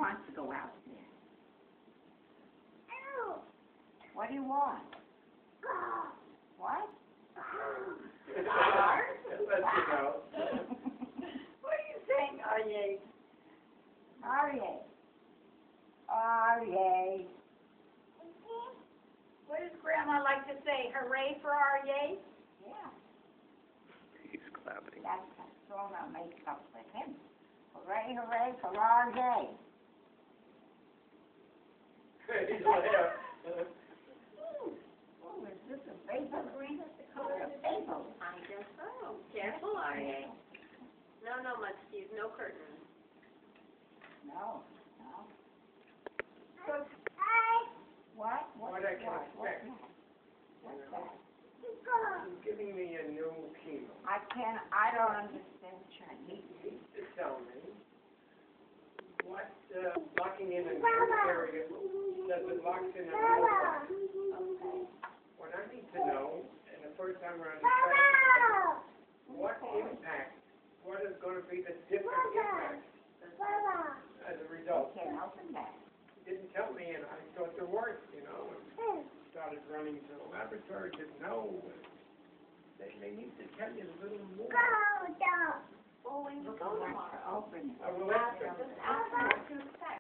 wants to go out there? What do you want? What? Cars? Let's go. What are you saying, Aryeh? Aryeh. Aryeh. What does Grandma like to say? Hooray for Aryeh? Yeah. He's clapping. That's a song I'll make up with him. Hooray, hooray for Aryeh. He's like, Oh, is this a vapor green? It's the color of vapor. I guess so. Careful, Aryeh. No, Steve, no curtains. No, no. So, what? What I can expect. What's that? He's giving me a new keynote. I don't understand Chinese. He needs to tell me what locking in an area does it lock in a Okay. What I need to know, and the first time around, is what impact, what is going to be the different impact as a result. Can't open that. He didn't tell me, and I thought there weren't, and started running to the laboratory, didn't know. They need to tell you a little more. Well, when you go tomorrow, Open it. I will ask them. just ask them what to expect.